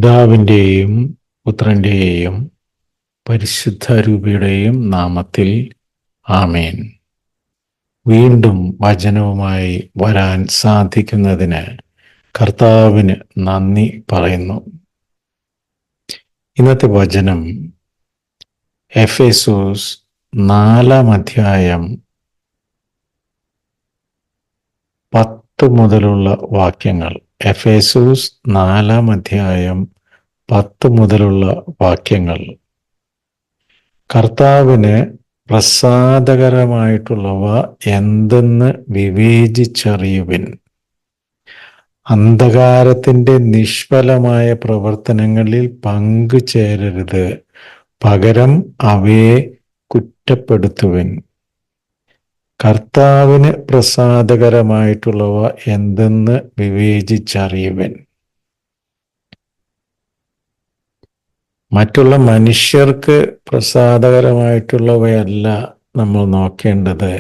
പിതാവിൻ്റെയും പുത്രൻ്റെയും പരിശുദ്ധ രൂപിയുടെയും നാമത്തിൽ ആമേൻ. വീണ്ടും വചനവുമായി വരാൻ സാധിക്കുന്നതിന് കർത്താവിന് നന്ദി പറയുന്നു. ഇന്നത്തെ വചനം എഫേസോസ് 4 10 മുതലുള്ള വാക്യങ്ങൾ. എഫേസോസ് 4 മുതലുള്ള വാക്യങ്ങൾ. കർത്താവിന് പ്രസാദകരമായിട്ടുള്ളവ എന്തെന്ന് വിവേചിച്ചറിയുവിൻ. അന്ധകാരത്തിൻ്റെ നിഷ്ഫലമായ പ്രവർത്തനങ്ങളിൽ പങ്കുചേരരുത്, പകരം അവയെ കുറ്റപ്പെടുത്തുവിൻ. കർത്താവിന് പ്രസാദകരമായിട്ടുള്ളവ എന്തെന്ന് വിവേചിച്ചറിയുവിൻ. മറ്റുള്ള മനുഷ്യർക്ക് പ്രസാദകരമായിട്ടുള്ളവയല്ല നമ്മൾ നോക്കേണ്ടത്,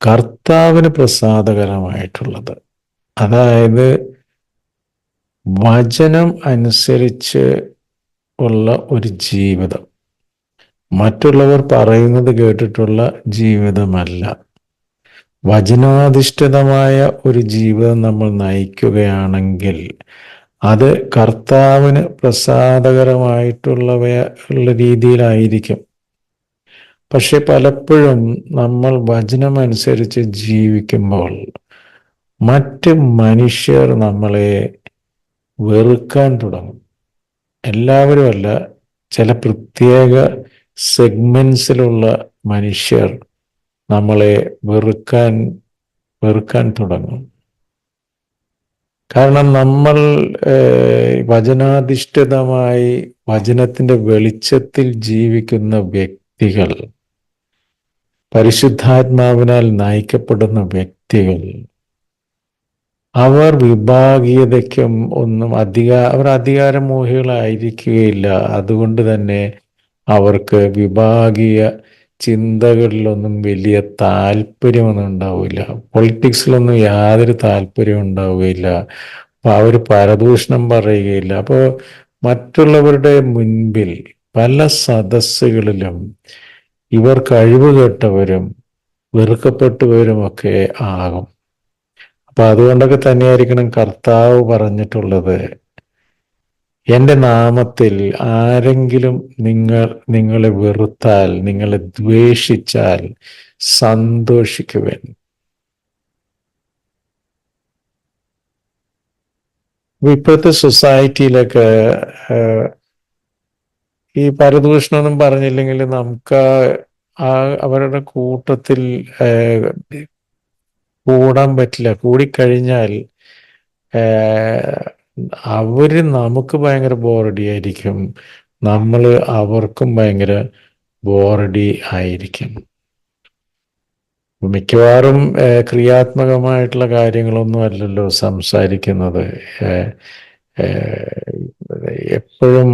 കർത്താവിന് പ്രസാദകരമായിട്ടുള്ളത്. അതായത് വചനം അനുസരിച്ച് ഉള്ള ഒരു ജീവിതം, മറ്റുള്ളവർ പറയുന്നത് കേട്ടിട്ടുള്ള ജീവിതമല്ല. വചനാധിഷ്ഠിതമായ ഒരു ജീവിതം നമ്മൾ നയിക്കുകയാണെങ്കിൽ അത് കർത്താവിന് പ്രസാദകരമായിട്ടുള്ള രീതിയിലായിരിക്കും. പക്ഷെ പലപ്പോഴും നമ്മൾ വചനമനുസരിച്ച് ജീവിക്കുമ്പോൾ മറ്റ് മനുഷ്യർ നമ്മളെ വെറുക്കാൻ തുടങ്ങും. എല്ലാവരുമല്ല, ചില പ്രത്യേക സെഗ്മെന്റ്സിലുള്ള മനുഷ്യർ നമ്മളെ വെറുക്കാൻ തുടങ്ങും. കാരണം നമ്മൾ വചനാധിഷ്ഠിതമായി വചനത്തിൻ്റെ വെളിച്ചത്തിൽ ജീവിക്കുന്ന വ്യക്തികൾ, പരിശുദ്ധാത്മാവിനാൽ നയിക്കപ്പെടുന്ന വ്യക്തികൾ, അവർ വിഭാഗീയതയ്ക്കും ഒന്നും അവർ അധികാരമോഹികളായിരിക്കുകയില്ല. അതുകൊണ്ട് തന്നെ അവർക്ക് വിഭാഗീയ ചിന്തകളിലൊന്നും വലിയ താല്പര്യമൊന്നും ഉണ്ടാവില്ല. പൊളിറ്റിക്സിലൊന്നും യാതൊരു താല്പര്യം ഉണ്ടാവുകയില്ല. അപ്പോൾ അവർ പരദൂഷണം പറയുകയില്ല. അപ്പോൾ മറ്റുള്ളവരുടെ മുൻപിൽ പല സദസ്സുകളിലും ഇവർ കഴിവുകെട്ടവരും വെറുക്കപ്പെട്ടവരുമൊക്കെ ആകും. അപ്പൊ അതുകൊണ്ടൊക്കെ തന്നെയായിരിക്കണം കർത്താവ് പറഞ്ഞിട്ടുള്ളത്, എൻ്റെ നാമത്തിൽ ആരെങ്കിലും നിങ്ങളെ വെറുത്താൽ, നിങ്ങളെ ദ്വേഷിച്ചാൽ സന്തോഷിക്കുവൻ. ഇപ്പോഴത്തെ സൊസൈറ്റിയിലൊക്കെ ഈ പരദൂഷണമൊന്നും പറഞ്ഞില്ലെങ്കിൽ നമുക്ക് അവരുടെ കൂട്ടത്തിൽ കൂടാൻ പറ്റില്ല. കൂടിക്കഴിഞ്ഞാൽ അവര് നമുക്ക് ഭയങ്കര ബോറടി ആയിരിക്കും, നമ്മൾ അവർക്കും ഭയങ്കര ബോറടി ആയിരിക്കും. മിക്കവാറും ക്രിയാത്മകമായിട്ടുള്ള കാര്യങ്ങളൊന്നും അല്ലല്ലോ സംസാരിക്കുന്നത്. എപ്പോഴും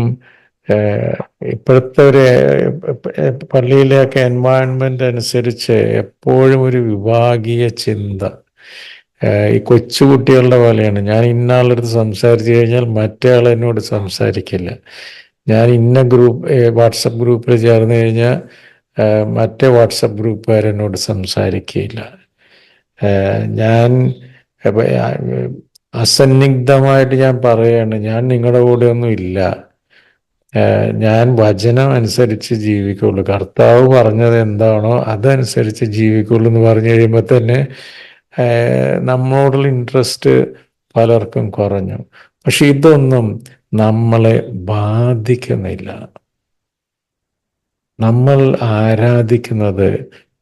ഇപ്പോഴത്തെ ഒരു പള്ളിയിലെയൊക്കെ എൻവയൺമെന്റ് അനുസരിച്ച് എപ്പോഴും ഒരു വിഭാഗീയ ചിന്ത. ഈ കൊച്ചുകുട്ടികളുടെ പോലെയാണ്. ഞാൻ ഇന്നാളടുത്ത് സംസാരിച്ചു കഴിഞ്ഞാൽ മറ്റേ ആൾ എന്നോട് സംസാരിക്കില്ല. ഞാൻ ഇന്ന വാട്സപ്പ് ഗ്രൂപ്പിൽ ചേർന്ന് കഴിഞ്ഞാൽ മറ്റേ വാട്സപ്പ് ഗ്രൂപ്പുകാരെന്നോട് സംസാരിക്കുകയില്ല. ഞാൻ അസന്നിഗ്ധമായിട്ട് ഞാൻ പറയുകയാണ്, ഞാൻ നിങ്ങളുടെ കൂടെ ഒന്നും ഇല്ല, ഞാൻ വചനം അനുസരിച്ച് ജീവിക്കുള്ളൂ, കർത്താവ് പറഞ്ഞത് എന്താണോ അതനുസരിച്ച് ജീവിക്കുള്ളൂ എന്ന് പറഞ്ഞു കഴിയുമ്പോൾ തന്നെ നമ്മളോടുള്ള ഇൻട്രസ്റ്റ് പലർക്കും കുറഞ്ഞു. പക്ഷെ ഇതൊന്നും നമ്മളെ ബാധിക്കുന്നില്ല. നമ്മൾ ആരാധിക്കുന്നത്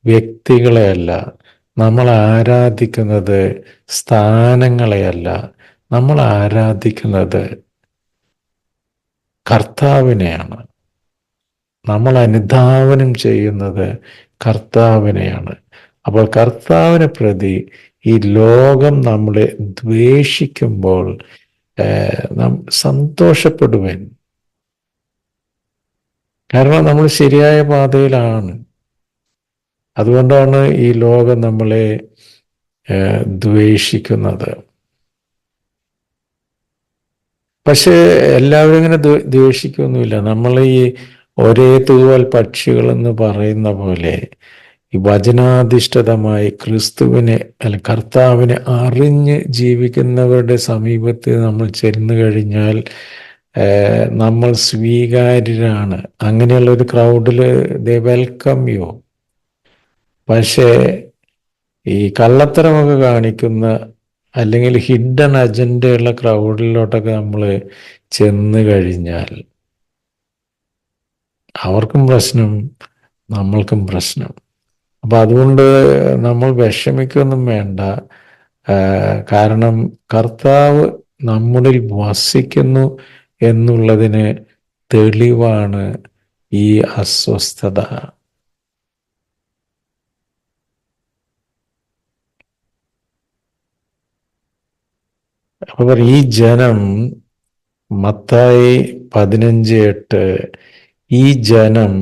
വ്യക്തികളെയല്ല, നമ്മൾ ആരാധിക്കുന്നത് സ്ഥാനങ്ങളെയല്ല, നമ്മൾ ആരാധിക്കുന്നത് കർത്താവിനെയാണ്. നമ്മൾ അനുധാവനം ചെയ്യുന്നത് കർത്താവിനെയാണ്. അപ്പോൾ കർത്താവിനെ പ്രതി ഈ ലോകം നമ്മളെ ദ്വേഷിക്കുമ്പോൾ നാം സന്തോഷപ്പെടുവൻ. കാരണം നമ്മൾ ശരിയായ പാതയിലാണ്. അതുകൊണ്ടാണ് ഈ ലോകം നമ്മളെ ദ്വേഷിക്കുന്നത്. പക്ഷെ എല്ലാവരും ഇങ്ങനെ ദ്വേഷിക്കൊന്നുമില്ല. നമ്മൾ ഈ ഒരേ തൂവൽ പക്ഷികൾ എന്ന് പറയുന്ന പോലെ ഈ വചനാധിഷ്ഠിതമായി ക്രിസ്തുവിനെ അല്ല കർത്താവിനെ അറിഞ്ഞ് ജീവിക്കുന്നവരുടെ സമീപത്ത് നമ്മൾ ചെന്നു കഴിഞ്ഞാൽ നമ്മൾ സ്വീകാര്യരാണ്. അങ്ങനെയുള്ള ഒരു ക്രൗഡിൽ ദേ വെൽക്കം യു. പക്ഷേ ഈ കള്ളത്തരമൊക്കെ കാണിക്കുന്ന അല്ലെങ്കിൽ ഹിഡൻ അജണ്ടയുള്ള ക്രൗഡിലോട്ടൊക്കെ നമ്മൾ ചെന്ന് കഴിഞ്ഞാൽ അവർക്കും പ്രശ്നം, നമ്മൾക്കും പ്രശ്നം. അപ്പം അതുകൊണ്ട് നമ്മൾ വിഷമിക്കൊന്നും വേണ്ട. കാരണം കർത്താവ് നമ്മളിൽ വസിക്കുന്നു എന്നുള്ളതിന് തെളിവാണ് ഈ അസ്വസ്ഥത. അപ്പൊ ഈ ജനം, മത്തായി 15:8, ഈ ജനം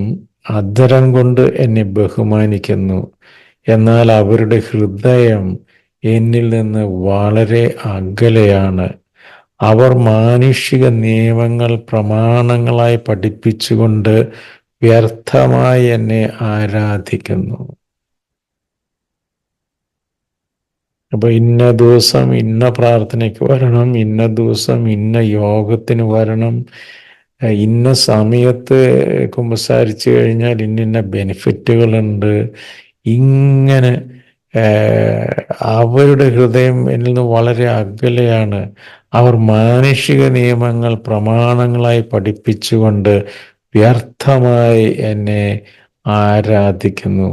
അധരം കൊണ്ട് എന്നെ ബഹുമാനിക്കുന്നു, എന്നാൽ അവരുടെ ഹൃദയം എന്നിൽ നിന്ന് വളരെ അകലെയാണ്. അവർ മാനുഷിക നിയമങ്ങൾ പ്രമാണങ്ങളായി പഠിപ്പിച്ചുകൊണ്ട് വ്യർത്ഥമായി എന്നെ ആരാധിക്കുന്നു. അപ്പൊ ഇന്ന ദിവസം ഇന്ന പ്രാർത്ഥനയ്ക്ക് വരണം, ഇന്ന ദിവസം ഇന്ന യോഗത്തിന് വരണം, ഇന്ന സമയത്ത് കുമ്പസാരിച്ചു കഴിഞ്ഞാൽ ഇന്ന ബെനിഫിറ്റുകളുണ്ട്. ഇങ്ങനെ അവരുടെ ഹൃദയം എന്നിൽ നിന്ന് വളരെ അകലെയാണ്. അവർ മാനുഷിക നിയമങ്ങൾ പ്രമാണങ്ങളായി പഠിപ്പിച്ചുകൊണ്ട് വ്യർത്ഥമായി എന്നെ ആരാധിക്കുന്നു.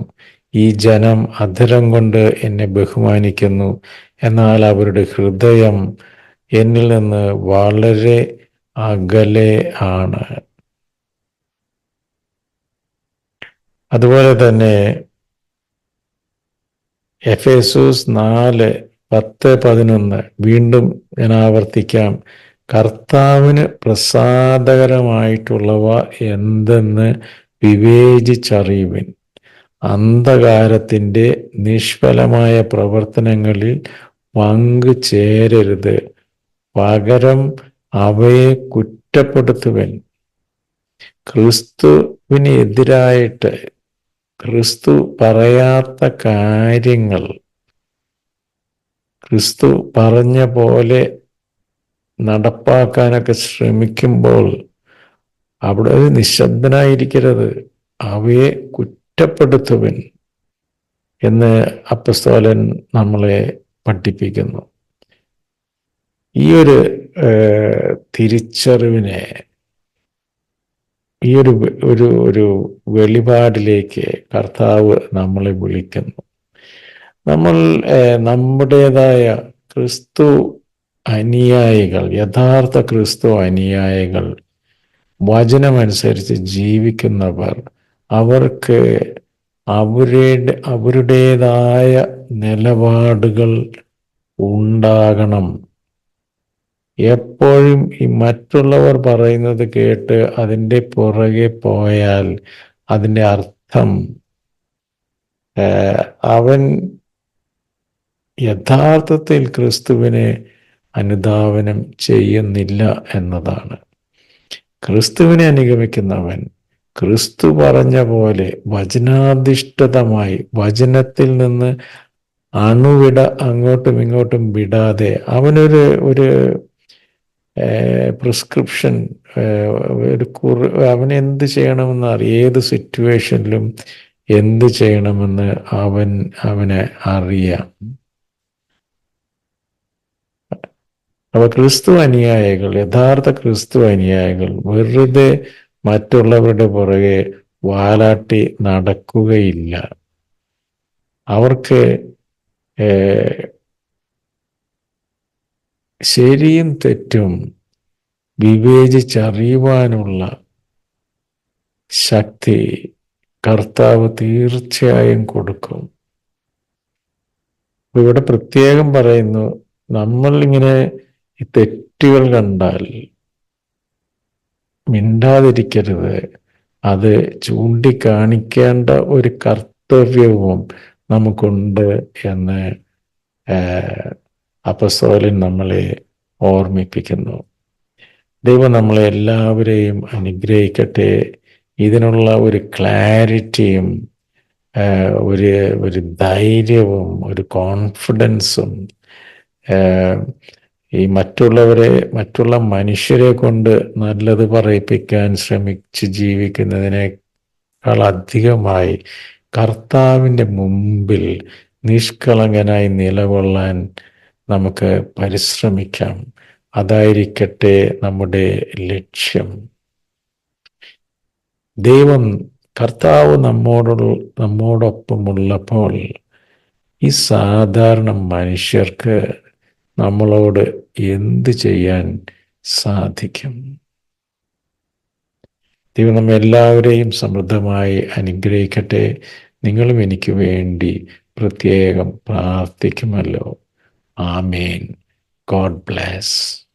ഈ ജനം അധരം കൊണ്ട് എന്നെ ബഹുമാനിക്കുന്നു, എന്നാൽ അവരുടെ ഹൃദയം എന്നിൽ നിന്ന് വളരെ അകലെ ആണ്. അതുപോലെ തന്നെ എഫേസൂസ് 4:10-11 വീണ്ടും ഞാൻ ആവർത്തിക്കാം. കർത്താവിന് പ്രസാദകരമായിട്ടുള്ളവ എന്തെന്ന് വിവേചിച്ചറിയുവിൻ. അന്ധകാരത്തിൻ്റെ നിഷ്ഫലമായ പ്രവർത്തനങ്ങളിൽ പങ്കു ചേരരുത്, പകരം അവയെ കുറ്റപ്പെടുത്തുവൻ. ക്രിസ്തുവിന് എതിരായിട്ട് ക്രിസ്തു പറയാത്ത കാര്യങ്ങൾ ക്രിസ്തു പറഞ്ഞ പോലെ നടപ്പാക്കാനൊക്കെ ശ്രമിക്കുമ്പോൾ അവിടെ നിശബ്ദനായിരിക്കരുത്, അവയെ കുറ്റപ്പെടുത്തുവൻ എന്ന് അപ്പസ്തോലൻ നമ്മളെ പഠിപ്പിക്കുന്നു. ഈ ഒരു തിരിച്ചറിവിനെ, ഈ ഒരു വെളിപാടിലേക്ക് കർത്താവ് നമ്മളെ വിളിക്കുന്നു. നമ്മൾ നമ്മുടേതായ ക്രിസ്തു അനുയായികൾ, യഥാർത്ഥ ക്രിസ്തു അനുയായികൾ, വചനമനുസരിച്ച് ജീവിക്കുന്നവർ, അവർക്ക് അവരുടേതായ നിലപാടുകൾ ഉണ്ടാകണം. എപ്പോഴും ഈ മറ്റുള്ളവർ പറയുന്നത് കേട്ട് അതിൻ്റെ പുറകെ പോയാൽ അതിൻ്റെ അർത്ഥം അവൻ യഥാർത്ഥത്തിൽ ക്രിസ്തുവിനെ അനുധാവനം ചെയ്യുന്നില്ല എന്നതാണ്. ക്രിസ്തുവിനെ അനുഗമിക്കുന്നവൻ ക്രിസ്തു പറഞ്ഞ പോലെ വചനാധിഷ്ഠിതമായി വചനത്തിൽ നിന്ന് അണുവിട അങ്ങോട്ടും ഇങ്ങോട്ടും വിടാതെ അവനൊരു പ്രിസ്ക്രിപ്ഷൻ, അവൻ എന്ത് ചെയ്യണമെന്ന് അറിയാം, ഏത് സിറ്റുവേഷനിലും എന്ത് ചെയ്യണമെന്ന് അവനെ അറിയാം. അപ്പൊ ക്രിസ്തു അനുയായികൾ, യഥാർത്ഥ ക്രിസ്തു അനുയായികൾ വെറുതെ മറ്റുള്ളവരുടെ പുറകെ വാലാട്ടി നടക്കുകയില്ല. അവർക്ക് ശരിയും തെറ്റും വിവേചിച്ചറിയുവാനുള്ള ശക്തി കർത്താവ് തീർച്ചയായും കൊടുക്കും. ഇവിടെ പ്രത്യേകം പറയുന്നു, നമ്മളിങ്ങനെ ഈ തെറ്റുകൾ കണ്ടാൽ മിണ്ടാതിരിക്കരുത്, അത് ചൂണ്ടിക്കാണിക്കേണ്ട ഒരു കർത്തവ്യവും നമുക്കുണ്ട് എന്ന് അപ്പസ്തോലൻ നമ്മളെ ഓർമ്മിപ്പിക്കുന്നു. ദൈവം നമ്മളെ എല്ലാവരെയും അനുഗ്രഹിക്കട്ടെ. ഇതിനുള്ള ഒരു ക്ലാരിറ്റിയും ഒരു ഒരു ധൈര്യവും ഒരു കോൺഫിഡൻസും ഈ മറ്റുള്ള മനുഷ്യരെ കൊണ്ട് നല്ലത് പറയിപ്പിക്കാൻ ശ്രമിച്ച് ജീവിക്കുന്നതിനേക്കാൾ അധികമായി കർത്താവിൻ്റെ മുമ്പിൽ നിഷ്കളങ്കനായി നിലകൊള്ളാൻ നമുക്ക് പരിശ്രമിക്കാം. അതായിരിക്കട്ടെ നമ്മുടെ ലക്ഷ്യം. കർത്താവ് നമ്മോടൊപ്പമുള്ളപ്പോൾ ഈ സാധാരണ മനുഷ്യർക്ക് നമ്മളോട് എന്ത് ചെയ്യാൻ സാധിക്കും? ദൈവം നമ്മെ എല്ലാവരെയും സമൃദ്ധമായി അനുഗ്രഹിക്കട്ടെ. നിങ്ങളും എനിക്ക് വേണ്ടി പ്രത്യേകം പ്രാർത്ഥിക്കുമല്ലോ. ആമേൻ. God bless.